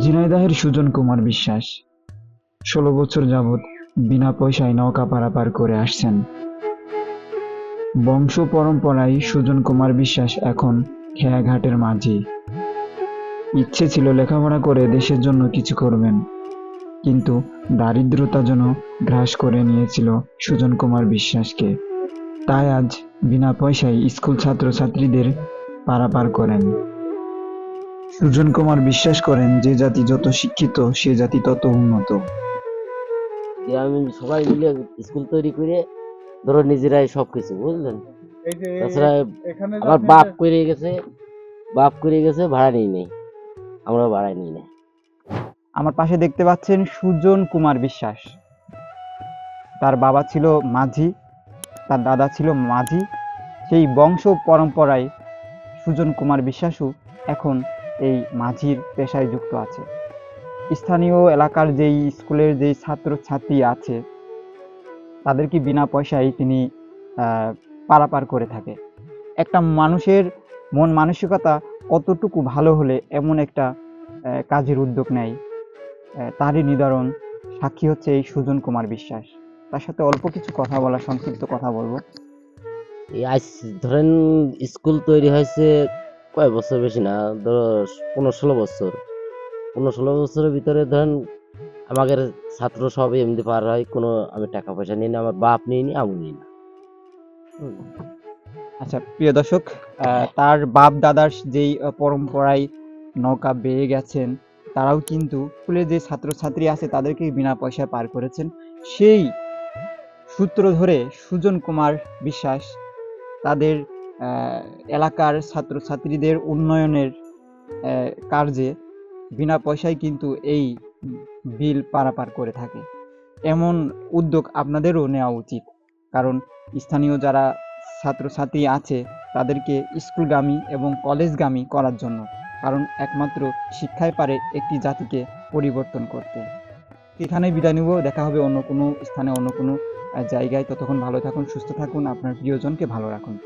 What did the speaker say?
ঝিনাইদহের সুজন কুমার বিশ্বাস ১৬ বছর যাবৎ বিনা পয়সায় নৌকা পারাপার করে আসছেন। বংশ পরম্পরায় সুজন কুমার বিশ্বাস এখন খেয়াঘাটের মাঝি। ইচ্ছে ছিল লেখাপড়া করে দেশের জন্য কিছু করবেন, কিন্তু দারিদ্রতা যেন গ্রাস করে নিয়েছিল সুজন কুমার বিশ্বাসকে। তাই আজ বিনা পয়সায় স্কুল ছাত্রছাত্রীদের পারাপার করেন। সুজন কুমার বিশ্বাস করেন, যে জাতি যত শিক্ষিত সে জাতি তত উন্নত। গ্রামীণ সবাই মিলে স্কুল তৈরি করে ধরো নিজেরাই সবকিছু বুঝলেন। এই যে তাছাড়া এখানে যে আমার আপনি বাপ করে গেছে ভাড়া নিয়ে নেই, আমরা ভাড়া নিই না। আমার পাশে দেখতে পাচ্ছেন সুজন কুমার বিশ্বাস। তার বাবা ছিল মাঝি, তার দাদা ছিল মাঝি। সেই বংশ পরম্পরায় সুজন কুমার বিশ্বাসও এখন এই মাঝির পেশায় যুক্ত আছে। স্থানীয় এলাকার যেই স্কুলের যেই ছাত্রছাত্রী আছে তাদেরকে বিনা পয়সায় তিনি পারাপার করে থাকে। একটা মানুষের মন মানসিকতা কতটুকু ভালো হলে এমন একটা কাজের উদ্যোগ নেয়, তারই নিদারুণ সাক্ষী হচ্ছে এই সুজন কুমার বিশ্বাস। তার সাথে অল্প কিছু কথা বলা, সংক্ষিপ্ত কথা বলবো। এই আজ ধরেন স্কুল তৈরি হয়েছে কয় বছর, বেশি না, ধরো 15-16 বছর। 15-16 বছরের ভিতরে ধরেন আমাদের ছাত্র সবই এমনি পার হয়, কোনো আমি টাকা পয়সা নিই না, আমার বাপ নিই নি, আমি নিই না। আচ্ছা প্রিয় দর্শক, তার বাপ দাদার যেই পরম্পরায় নৌকা বেয়ে গেছেন, তারাও কিন্তু স্কুলে যে ছাত্রছাত্রী আছে তাদেরকে বিনা পয়সায় পার করেছেন। সেই সূত্র ধরে সুজন কুমার বিশ্বাস তাদের এলাকার ছাত্রছাত্রীদের উন্নয়নের কার্যে বিনা পয়সায় কিন্তু এই বিল পারাপার করে থাকে। এমন উদ্যোগ আপনাদেরও নেওয়া উচিত, কারণ স্থানীয় যারা ছাত্রছাত্রী আছে তাদেরকে স্কুলগামী এবং কলেজগামী করার জন্য, কারণ একমাত্র শিক্ষাই পারে একটি জাতিকে পরিবর্তন করতে। এখানেই বিদায় নিব, দেখা হবে অন্য কোনো স্থানে, অন্য কোনো জায়গায়। ততক্ষণ ভালো থাকুন, সুস্থ থাকুন, আপনার প্রিয়জনকে ভালো রাখুন।